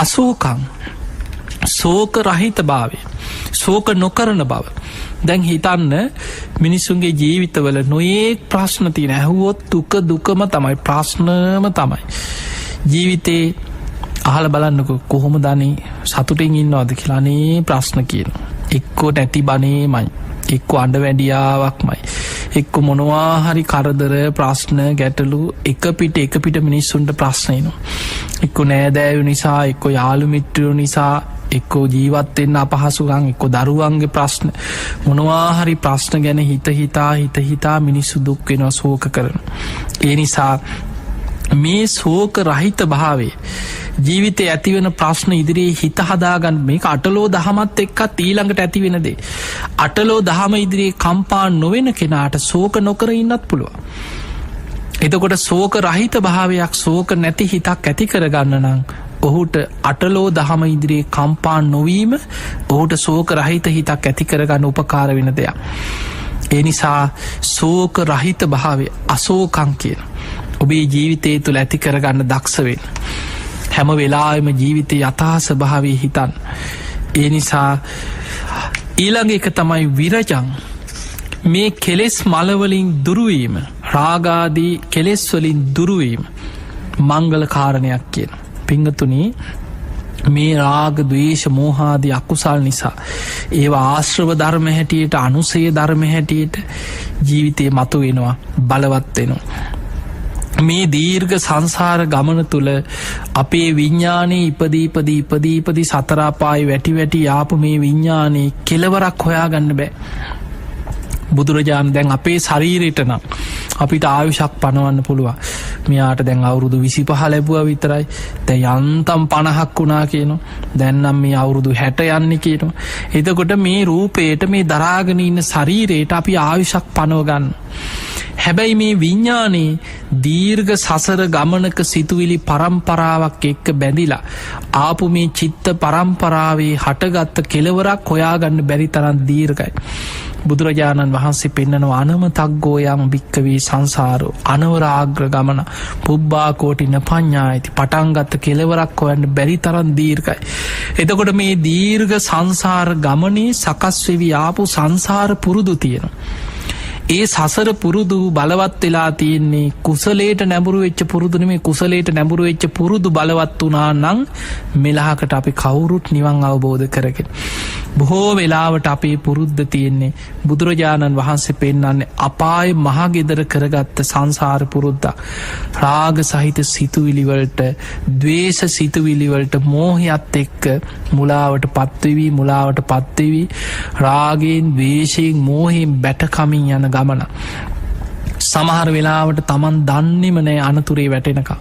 අසෝකං සෝක රහිත භාවය සෝක නොකරන බව. දැන් හිතන්න මිනිස්සුන්ගේ ජීවිතවල නොඒක් ප්‍රශ්න තියෙන ඇහුවොත් දුකම තමයි ප්‍රශ්නම තමයි. ජීවිතේ අහල බලන්නක කොහොම දනේ සතුටින් ඉන්නවාද කියලානේ ප්‍රශ්න කියන. එක්කෝ නැති බනේ මයි එක්ක අඩ වැඩියාවක් මයි එක්ක මොනවාහරි කරදර ප්‍රශ්න ගැටලු එක පිට මිනිස්සුන්ට ප්‍රශ්නයනවා. එක්කො නෑදෑයු නිසා එක්කො යාළු මිත්‍රයෝ නිසා එක්කෝ ජීවත්වෙන්න අපහසුකං එක්කො දරුවන්ගේ ප්‍රශ්න මොනවාහරි ප්‍රශ්න ගැන හිතා මිනිස්සු දුක්වෙනවා සෝක කරන. ඒ නිසා මේ සෝක රහිත භාවේ ජීවිතය ඇතිවෙන ප්‍රශ්න ඉදිරියේ හිත හදාගන්න මේ අටලෝ දහමත් එක්කත් ඊළඟට ඇතිවෙනදේ. අටලෝ දහම ඉදිරියේ කම්පා නොවෙන කෙනාට සෝක නොකර ඉන්නත් පුළුව. එතකොට සෝක රහිත භාවයක් සෝක නැති හිතක් ඇති කරගන්න නම් ඔහුට අටලෝ දහම ඉදිරියේ කම්පා නොවීම ඔහුට සෝක රහිත හිතක් ඇති කරගන්න උපකාර වෙන දෙයක්. ඒ නිසා සෝක රහිත භාවය අසෝකං කියන ඔබේ ජීවිතය තුළ ඇති කරගන්න දක්ෂවෙන්. හැම වෙලාම ජීවිතය යථා ස්වභාවය හිතන්. ඒ නිසා ඊළඟ එක තමයි විරජං මේ කෙලෙස් මලවලින් දුරුවීම රාගාදී කෙලෙස් වලින් දුරුවීම මංගල කාරණයක් කියන. පිංගතුනි මේ රාග ද්වේෂ මෝහාදී අකුසල් නිසා ඒවා ආශ්‍රව ධර්ම හැටියට අනුසය ධර්ම හැටියට ජීවිතය මතු වෙනවා බලවත් වෙනවා. මේ දීර්ඝ සංසාර ගමන තුළ අපේ විඤ්ඥානයේ ඉපදීපදී සතරාපායි වැටි යාපු මේ විඤ්ඥානයේ කෙලවරක් හොයාගන්න බෑ. බුදුරජාණන් දැන් අපේ ශරීරයට නම් අපිට ආයුෂක් පනවන්න පුළුවන්. මෙයාට දැන් අවුරුදු 25 ලැබුව විතරයි. දැන් යන්තම් 50ක් වුණා කියනවා. දැන් නම් මේ අවුරුදු 60 යන්නේ කියනවා. එතකොට මේ රූපේට මේ දරාගෙන ඉන්න ශරීරයට අපි ආයුෂක් පනව ගන්න. හැබැයි මේ විඤ්ඥානයේ දීර්ඝ සසර ගමනක සිතුවිලි පරම්පරාවක් එක්ක බැඳිලා ආපු මේ චිත්ත පරම්පරාවේ හටගත්ත කෙලවරක් හොයාගන්න බැරි තරම් දීර්ඝයි. බුදුරජාණන් වහන්සේ පෙන්නනවා අනමතක්ගෝයම් භික්කවේ සංසාරෝ අනවරාග්‍ර ගමන පුබ්බාකෝටින පඤ්ඤායිති පටන්ගත්ත කෙලවරක් හොයන්න බැරි තරම් දීර්ඝයි. එතකොට මේ දීර්ඝ සංසාර ගමනේ සකස් වෙවි ආපු සංසාර පුරුදු තියෙනවා. ඒ සසර පුරුදු බලවත් වෙලා තියෙන්නේ කුසලයට නැඹුරු වෙච්ච පුරුදු නෙමේ කුසලයට නැඹුරු වෙච්ච පුරුදු බලවත් වුණා නම් මෙලහකට අපි කවුරුත් නිවන් අවබෝධ කරගෙන. බොහෝ වෙලාවට අපේ පුරුද්ද තියෙන්නේ බුදුරජාණන් වහන්සේ පෙන්නන්නේ අපාය මහගෙදර කරගත්ත සංසාර පුරුද්දක්. රාග සහිත සිතුවිලිවලට ද්වේෂ සිතුවිලිවලට මෝහයත් එක්ක මුලාවට පත්වෙවී රාගයෙන් ද්වේෂයෙන් මෝහයෙන් බැටකමින් යන ගමන. සමහර වෙලාවට තමන් දන්නෙම නෑ අනතුරේ වැටෙනකා.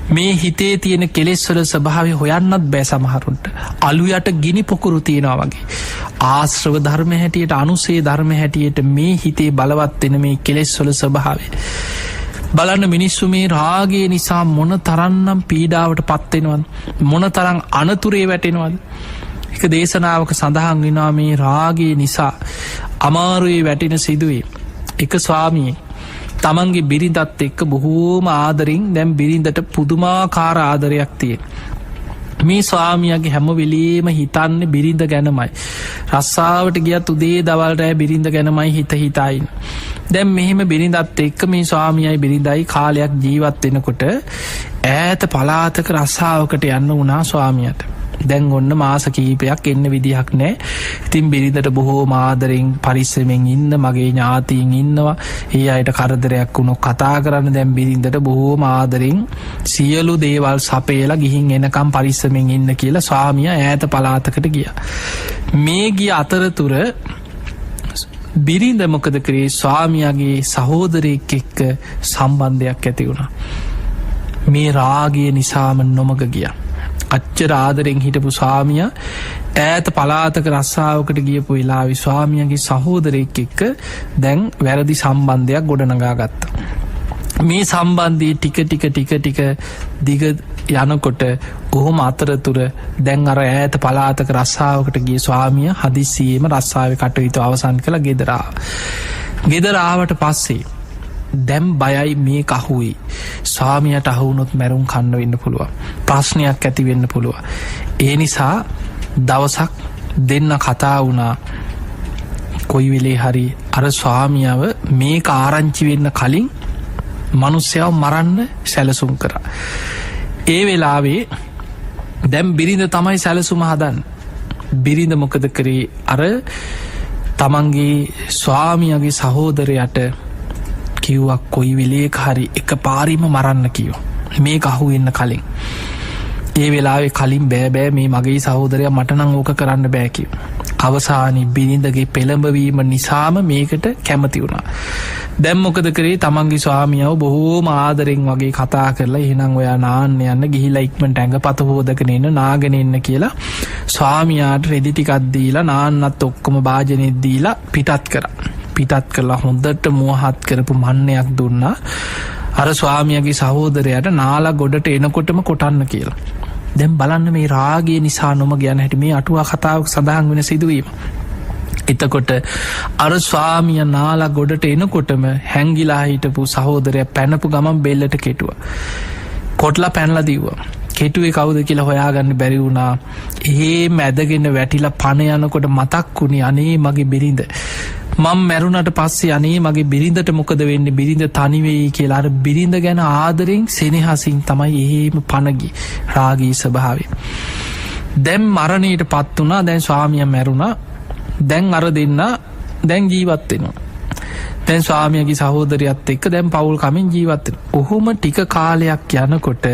මේ හිතේ තියෙන කෙලෙස්වල ස්වභාවය හොයන්නත් බෑ සමහරුන්ට. අලුයට ගිනි පොකුරු තියෙනවා වගේ. ආශ්‍රව ධර්ම හැටියට අනුසේ ධර්ම හැටියට මේ හිතේ බලවත් වෙන මේ කෙලෙස්වල ස්වභාවය. බලන්න මිනිස්සු මේ රාගය නිසා මොන තරන්නම් පීඩාවට පත්වෙනවද මොන තරම් අනතුරේ වැටෙනවද. එක දේශනාවක සඳහන් වෙනවා මේ රාගය නිසා අමාරුවේ වැටෙන සිදුවේ එක ස්වාමියෙක් තමන්ගේ බිරිඳත් එක්ක බොහෝම ආදරින් දැන් බිරිඳට පුදුමාකාර ආදරයක් තියෙන. මේ ස්වාමියගේ හැම වෙලේම හිතන්නේ බිරිඳ ගැනමයි. රස්සාවට ගියත් උදේ දවල් රෑ බිරිඳ ගැනමයි හිතයින්. දැන් මෙහෙම බිරිඳත් එක්ක මේ ස්වාමියයි බිරිඳයි කාලයක් ජීවත් වෙනකොට ඈත පළාතක රස්සාවකට යන්න වුණා ස්වාමියාට. දැන් ඔන්න මාස කීපයක් එන්න විදිහක් නෑ. ඉතින් බිරිඳට බොහෝ ආදරෙන් පරිස්සමෙන් ඉන්න මගේ ඥාතීන් ඉන්නවා. ඒ අයට කරදරයක් වුණොත් කතා කරන්න දැන් බිරිඳට බොහෝ ආදරෙන් සියලු දේවල් සපයලා ගිහින් එනකම් පරිස්සමෙන් ඉන්න කියලා ස්වාමියා ඈත පළාතකට ගියා. මේ ගිය අතරතුර බිරිඳ මොකද කරේ ස්වාමියාගේ සහෝදරයෙක් එක්ක සම්බන්ධයක් ඇති වුණා. මේ රාගය නිසාම නොමග ගියා. අච්චර ආදරෙන් හිටපු ස්වාමියා ඈත පළාතක රස්සාවකට ගියපු වෙලාවේ ස්වාමියාගේ සහෝදරයෙක් එක්ක දැන් වැරදි සම්බන්ධයක් ගොඩනගා ගත්තා. මේ සම්බන්ධය ටික දිග යනකොට කොහොම අතරතුර දැන් අර ඈත පළාතක රස්සාවකට ගිය ස්වාමියා හදිස්සියෙම රස්සාවේ කටයුතු අවසන් කළා ගෙදර ආවට පස්සේ දැම් බයයි මේ කහුයි ස්වාමියට අහුුණොත් මැරුම් කන්න වෙන්න පුළුව ප්‍රශ්නයක් ඇති වෙන්න පුළුව ඒ නිසා දවසක් දෙන්න කතා වුණා කොයි වෙලේ හරි අර ස්වාමියාව මේ ආරංචි වෙන්න කලින් මනුස්සයාව මරන්න සැලසුම් කරා ඒ වෙලාවේ දැම් බිරිඳ තමයි සැලසුම හදන් බිරිඳ මොකද කරේ අර තමන්ගේ ස්වාමියගේ සහෝදරයට කිව්වක් කොයි වෙලේක හරි එක පාරිම මරන්න කියෝ මේ කහු වෙන්න කලින් ඒ වෙලාවේ කලින් බෑබෑ මේ මගේ සහෝදරය මටනං ඕක කරන්න බෑකිව අවසානි බිරිඳගේ පෙළඹවීම නිසාම මේකට කැමති වුණා දැම්මොකද කරේ තමන්ගේ ස්වාමියාව බොහෝම ආදරෙන් වගේ කතා කරලා එහෙනම් ඔයා නාන්න යන්න ගිහිලා ඉක්මනට ඇඟ පත හොදගෙන එන්න නාගෙන එන්න කියලා ස්වාමියාට රෙදි ටිකක් දීලා නාන්නත් ඔක්කොම භාජනෙත් දීලා පිටත් කරලා හොඳට මුවහත් කරපු මන්නයක් දුන්නා අර ස්වාමියාගේ සහෝදරයට නාලා ගොඩට එනකොටම කොටන්න කියලා දැන් බලන්න මේ රාගය නිසා නොම ගැන හැටි මේ අටුවා කතාවක් සඳහන් වෙන සිදුවීම එතකොට අර ස්වාමිය නාලා ගොඩට එනකොටම හැංගිලා හිටපු සහෝදරය පැනපු ගමන් බෙල්ලට කෙටුව කොටලා පැනලා දීවා කෙටුවේ කවුද කියලා හොයාගන්න බැරි වුණා ඒ මැදගෙන වැටිලා පණ යනකොට මතක් වුණේ අනේ මගේ බිරිඳ මම මැරුණට පස්සේ අනේ මගේ බිරිඳට මොකද වෙන්නේ බිරිඳ තනිවෙයි කියලා අර බිරිඳ ගැන ආදරෙන් සෙනෙහසින් තමයි එහෙම පණගි රාගී ස්වභාවය දැන් මරණයට පත් වුණා දැන් ස්වාමියා මැරුණා දැන් අර දෙන්න දැන් ජීවත් වෙනවා දැන් ස්වාමියාගේ සහෝදරයත් එක්ක දැන් පවුල් කමින් ජීවත් වෙනවා කොහොම ටික කාලයක් යනකොට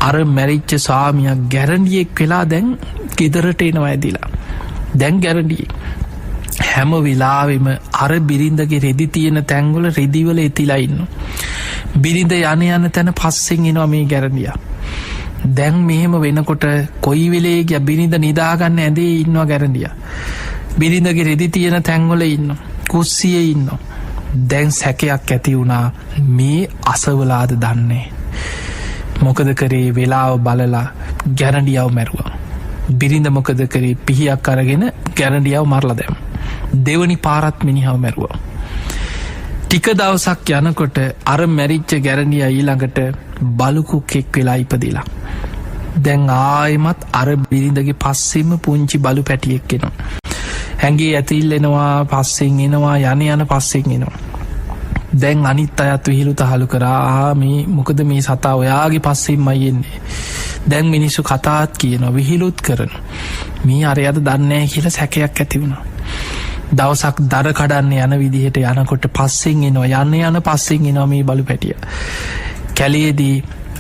අර මැරිච්ච ස්වාමියා ගැරන්ඩියෙක් වෙලා දැන් ගෙදරට එනවා ඇදිලා දැන් ගැරන්ඩියෙක් හැම වෙලාවෙම අර බිරිඳගේ රෙදි තියෙන තැන්වල රෙදිවල එතිලා ඉන්න බිරිඳ යන තැන පස්සෙන් එනවා මේ ගැරන්ඩියා දැන් මෙහෙම වෙනකොට කොයි වෙලේ ගිය බිරිඳ නිදාගන්න ඇඳේ ඉන්නවා ගැරන්ඩියා බිරිඳගේ රෙදි තියෙන තැන්වල ඉන්න කුස්සියේ ඉන්න දැන් සැකයක් ඇති වුණා මේ අසවලාද දන්නේ මොකද කරේ වෙලාව බලලා ගැරන්ඩියාව මැරුවා බිරිඳ මොකද කරේ පිහියක් අරගෙන ගැරන්ඩියාව මරලා දැම්මා දෙවනි පාරත් මිනිහව මැරුවා ටික දවසක් යනකොට අර මැරිච්ච ගැරන්ඩියා ඊළඟට බලුකුක්ෙක් වෙලා ඉපදිලා දැන් ආයෙමත් අර බිරිඳගේ පස්සෙම පුංචි බලු පැටියෙක් එනවා හැඟේ ඇතිල්ලෙනවා පස්සෙන් එනවා යන පස්සෙන් එනවා දැන් අනිත් අයත් විහිළු තහළු කරා මේ මොකද මේ සතා ඔයාගේ පස්සෙන්මයි එන්නේ දැන් මිනිස්සු කතාත් කියනවා විහිළුත් කරන මේ අරයද දන්නේ කියලා සැකයක් ඇති වුණා දවසක් දර කඩන්න යන විදිහට යනකොට පස්සෙන් එනවා යන පස්සෙන් එනවා මේ බලු පැටිය කැලේදී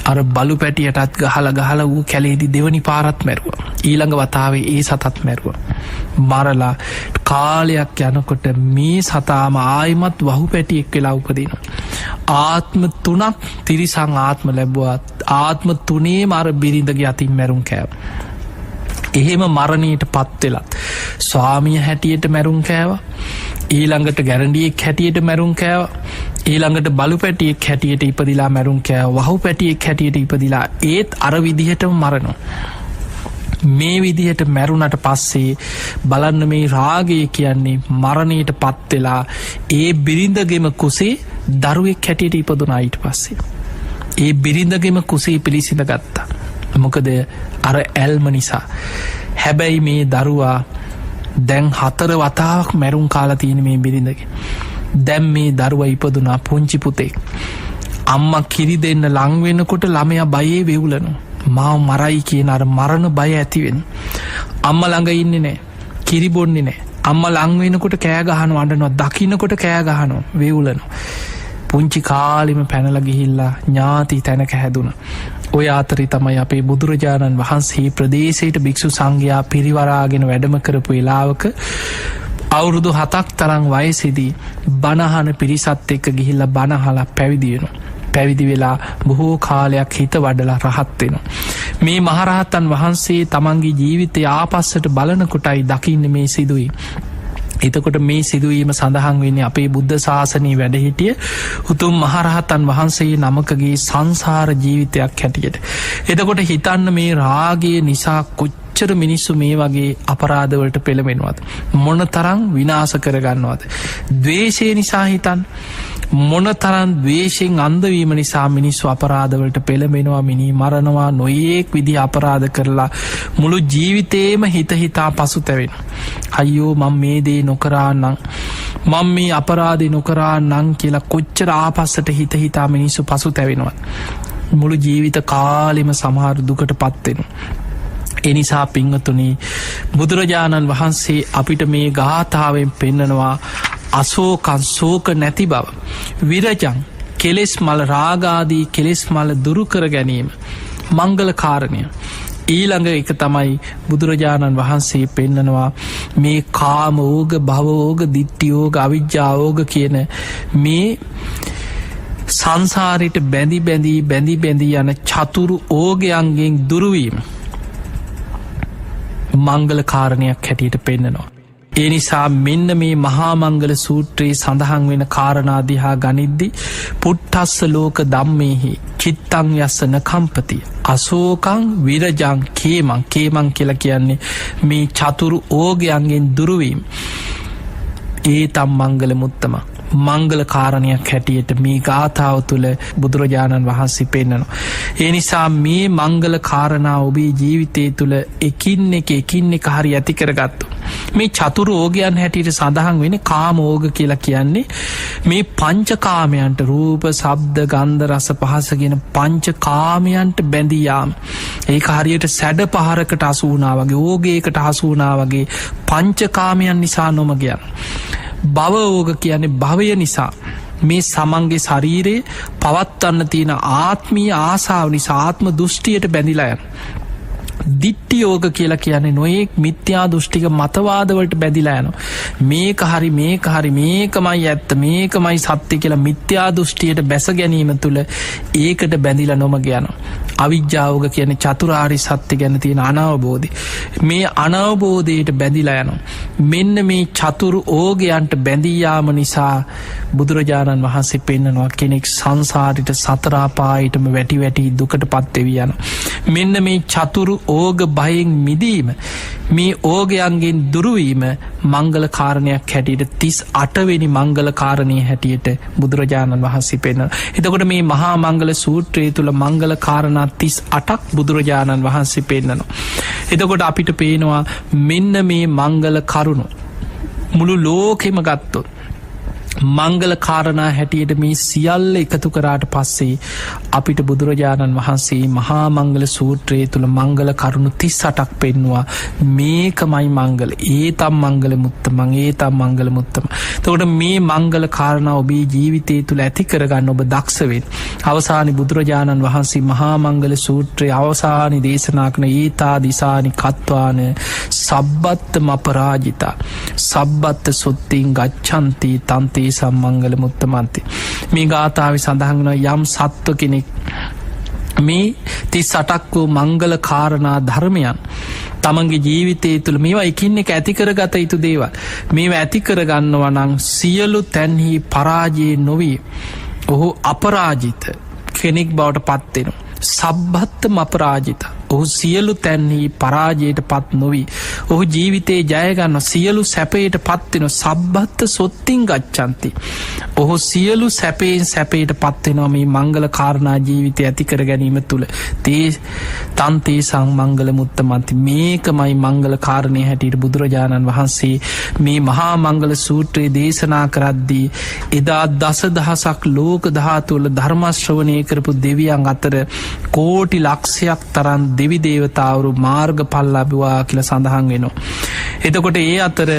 අර බලු පැටියටත් ගහල වූ කැලේදී දෙවනි පාරත් මැරුව ඊළඟ වතාවේ ඒ සතත් මැරුව මරලා කාලයක් යනකොට මේ සතාම ආයිමත් වහු පැටියෙක් වෙලා උපදින ආත්ම 3ක් තිරිසං ආත්ම ලැබුවත් ආත්ම 3 මර බිරිඳගේ අතින් මැරුම් කෑව එහෙම මරණයට පත්වෙලත් ස්වාමිය හැටියට මැරුම් කෑව ඊළඟට ගැරන්ඩියෙක් හැටියට මැරුම් කෑව ඊළඟට බලු පැටියෙක් හැටියට ඉපදිලා මැරුම් කෑව වහු පැටියෙක් හැටියට ඉපදිලා ඒත් අර විදිහටම මරණු මේ විදිහට මැරුණට පස්සේ බලන්න මේ රාගය කියන්නේ මරණයට පත්වෙලා ඒ බිරිඳගෙම කුසේ දරුවෙක් හැටියට ඉපදුනා ඊට පස්සේ ඒ බිරිඳගෙම කුසේ පිළිසිඳ ගත්තා මොකද අර ඇල්ම නිසා හැබැයි මේ දරුවා දැන් 4 වතාවක් මැරුම් කාලා තියෙන මේ බිරිඳගේ දැන් මේ දරුවා ඉපදුනා පුංචි පුතෙක් අම්මා කිරි දෙන්න ලං වෙනකොට ළමයා බයේ වෙවුලනවා මාව මරයි කියන අර මරණ බය ඇති වෙන අම්මා ළඟ ඉන්නේ නැහැ කිරි බොන්නේ නැහැ අම්මා ලං වෙනකොට කෑ ගහනවා අඬනවා දකින්නකොට කෑ ගහනවා වෙවුලනවා පුංචි කාලෙම පැනලා ගිහිල්ලා ඥාති තැනක හැදුණා ඔය අතරේ තමයි අපේ බුදුරජාණන් වහන්සේ ප්‍රදේශයට භික්ෂු සංඝයා පිරිවරාගෙන වැඩම කරපු වෙලාවක අවුරුදු 7ක් තරම් වයසේදී බණහන පිරිසත් එක්ක ගිහිල්ලා බණහලා පැවිදි වෙනවා පැවිදි වෙලා බොහෝ කාලයක් හිත වඩලා රහත් වෙනවා මේ මහරහතන් වහන්සේ තමන්ගේ ජීවිතය ආපස්සට බලනකොටයි දකින්නේ මේ සිදුවීම එතකොට මේ සිදුවීම සඳහන් වෙන්නේ අපේ බුද්ධ ශාසනයේ වැඩ හිටිය උතුම් මහරහතන් වහන්සේ නමකගේ සංසාර ජීවිතයක් හැටියට. එතකොට හිතන්න මේ රාගය නිසා කොච්චර මිනිස්සු මේ වගේ අපරාධවලට පෙළඹෙනවද මොන තරම් විනාශ කරගන්නවද ද්වේෂය නිසා හිතන්න මොනතරම් ද්වේෂයෙන් අන්ධවීම නිසා මිනිස්සු අපරාධවලට පෙළඹෙනවා, මිනී මරනවා, නොයෙක් විදිහ අපරාධ කරලා මුළු ජීවිතේම හිත හිතා පසුතැවෙනවා. අයියෝ මම මේ දේ නොකරා නම්, මම මේ අපරාධේ නොකරා නම් කියලා කොච්චර ආපස්සට හිත හිතා මිනිස්සු පසුතැවෙනවා. මුළු ජීවිත කාලෙම සමහර දුකට පත් වෙනවා. එනිසා පිංගතුනි, බුදුරජාණන් වහන්සේ අපිට මේ ගාථාවෙන් පෙන්නනවා අශෝකං ශෝක නැති බව, විරජං කෙලෙස් මල, රාගාදී කෙලෙස් මල දුරු කර ගැනීම මංගල කාරණය. ඊළඟ එක තමයි බුදුරජාණන් වහන්සේ පෙන්නනවා මේ කාමෝග, භවෝග, දිට්ඨියෝග, අවිජ්ජාෝග කියන මේ සංසාරයට බැඳි යන චතුරු ඕගයන්ගෙන් දුරුවීම මංගල කාරණයක් හැටියට පෙන්නනවා. ඒ නිසා මෙන්න මේ මහා මංගල සූත්‍රයේ සඳහන් වෙන කාරණා දිහා ගනිද්දි පුට්ටස්ස ලෝක ධම්මේහි චිත්තං යස්ස නකම්පති අශෝකං විරජං කේමං. කේමං කියලා කියන්නේ මේ චතුරු ඕගයන්ගෙන් දුරුවීම. ඒතම් මංගල මුත්තම, මංගල කාරණයක් හැටියට මේ ගාථාව තුළ බුදුරජාණන් වහන්සේ පෙන්නනවා. ඒ නිසා මේ මංගල කාරණා ඔබේ ජීවිතය තුළ එකින් එක හරි ඇති කරගත්තු. මේ චතුරු ඕගයන් හැටියට සඳහන් වෙන කාමෝග කියලා කියන්නේ මේ පංචකාමයන්ට, රූප, ශබ්ද, ගන්ධ, රස, පහස කියන පංචකාමයන්ට බැඳී යාම. ඒක හරියට සැඩ පහරකට හසු වුණා වගේ, ඕගයකට හසු වුණා වගේ පංචකාමයන් නිසා නොමග යන. භවෝග කියන්නේ භවය නිසා, මේ සමන්ගේ ශරීරයේ පවත්වන්න තියෙන ආත්මීය ආසාව නිසා ආත්ම දෘෂ්ටියට බැඳිලා යන. දිට්ඨියෝග කියලා කියන්නේ නොයෙක් මිත්‍යා දෘෂ්ටික මතවාදවලට බැඳිලා යනවා. මේක හරි, මේකමයි ඇත්ත, මේකමයි සත්‍ය කියලා මිත්‍යා දෘෂ්ටියට බැස ගැනීම තුළ ඒකට බැඳිලා නොමග යනවා. අවිජ්ජාෝග කියන්නේ චතුරාර්ය සත්‍ය ගැන තියෙන අනවබෝධය. මේ අනවබෝධයට බැඳිලා යනවා. මෙන්න මේ චතුරු ඕගයන්ට බැඳී යාම නිසා බුදුරජාණන් වහන්සේ පෙන්නනවා කෙනෙක් සංසාරයට සතර අපායටම වැටි දුකට පත් වෙවි යනවා. මෙන්න මේ චතුරු ඕග භයෙන් මිදීම, මේ ඕගයන්ගෙන් දුරුවීම මංගල කාරණයක් හැටියට 38 වෙනි මංගල කාරණය හැටියට බුදුරජාණන් වහන්සේ පෙන්නනවා. එතකොට මේ මහා මංගල සූත්‍රය තුළ මංගල කාරණා 38ක් බුදුරජාණන් වහන්සේ පෙන්නනවා. එතකොට අපිට පේනවා මෙන්න මේ මංගල කරුණු මුළු ලෝකෙම ගත්තොත් මංගල කාරණා හැටියට මේ සියල්ල එකතු කරාට පස්සේ අපිට බුදුරජාණන් වහන්සේ මහා මංගල සූත්‍රයේ තුළ මංගල කරුණු 38ක් පෙන්නවා. මේකමයි මංගල, ඒතම් මංගල මුත්තමං, ඒතම් මංගල මුත්තම. එතකොට මේ මංගල කාරණා ඔබේ ජීවිතය තුළ ඇති කරගන්න ඔබ දක්ෂ වෙන්න. අවසානයේ බුදුරජාණන් වහන්සේ මහා මංගල සූත්‍රයේ අවසානයේ දේශනා කරන ඒතා දිසානි කත්වාන සබ්බත්තම අපරාජිතා සබ්බත්ත සුත්තිං ගච්ඡanti තන්ති සම්මංගල මුත්තමන්ති. මේ ගාථාවේ සඳහන් වන යම් සත්ව කෙනෙක් මේ 38ක් වූ මංගල කාරණා ධර්මයන් තමන්ගේ ජීවිතය තුළ මේවා එකින් එක ඇති කරගත යුතු දේවල්, මේවා ඇති කරගන්නවා නම් සියලු තැන්හි පරාජය නොවී ඔහු අපරාජිත කෙනෙක් බවට පත් වෙනවා. සබ්බත්තම අපරාජිත, ඔහු සියලු තැන්හි පරාජයට පත් නොවී ඔහු ජීවිතේ ජයගන්න, සියලු සැපයට පත්වෙන. සබ්බත්ත සොත්තිං ගච්ඡanti, ඔහු සියලු සැපයට පත්වෙනවා මේ මංගල කාරණා ජීවිතය ඇති කර ගැනීම තුළ. තන්තේ සංමංගල මුත්තමන්ති. මේකමයි මංගල කාරණය හැටියට බුදුරජාණන් වහන්සේ මේ මහා මංගල සූත්‍රයේ දේශනා කරද්දී එදා දසදහසක් ලෝක ධාතුවල ධර්ම ශ්‍රවණය කරපු දෙවියන් අතර කෝටි ලක්ෂයක් තරම් දෙවි දේවතාවරු මාර්ගඵල ලැබුවා කියලා සඳහන් වෙනවා. එතකොට ඒ අතර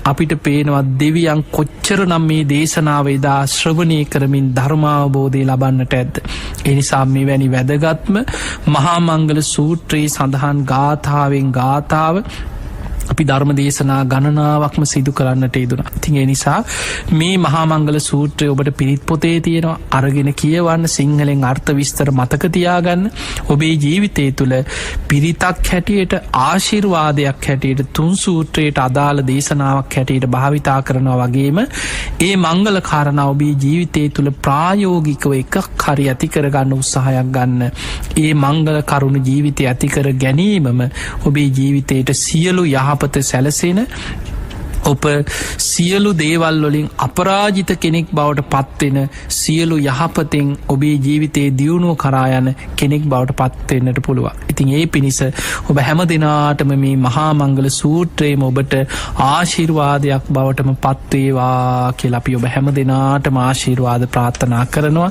අපිට පේනවා දෙවියන් කොච්චරනම් මේ දේශනාව එදා ශ්‍රවණය කරමින් ධර්මාවබෝධය ලබන්නට ඇද්ද. ඒ නිසා මෙවැනි වැදගත්ම මහා මංගල සූත්‍රයේ සඳහන් ගාථාවෙන් ගාථාව අපි ධර්ම දේශනා ගණනාවක්ම සිදු කරන්නට යෙදුණා. ඉතින් ඒ නිසා මේ මහා මංගල සූත්‍රය ඔබට පිරිත් පොතේ තියෙනවා, අරගෙන කියවන්න, සිංහලෙන් අර්ථ විස්තර මතක තියාගන්න. ඔබේ ජීවිතය තුළ පිරිතක් හැටියට, ආශිර්වාදයක් හැටියට, තුන් සූත්‍රයට අදාළ දේශනාවක් හැටියට භාවිතා කරනවා වගේම ඒ මංගල කාරණා ඔබේ ජීවිතය තුළ ප්‍රායෝගිකව එකක් හරි ඇති කරගන්න උත්සාහයක් ගන්න. ඒ මංගල කරුණු ජීවිතය ඇති කර ගැනීමම ඔබේ ජීවිතයට සියලු යහපත සැලසෙන ඔප සියලු දේවල් වලින් අපරාජිත කෙනෙක් බවට පත්වෙන සියලු යහපතෙන් ඔබේ ජීවිතයේ දියුණුව කරායන කෙනෙක් බවට පත්වෙන්නට පුළුවන්. ඉතින් ඒ පිණිස ඔබ හැම දෙනාටම මේ මහා මංගල සූත්‍රයේම ඔබට ආශිර්වාදයක් බවටම පත්වේවා කියලා අපි ඔබ හැම දෙනාටම ආශිර්වාද ප්‍රාර්ථනා කරනවා.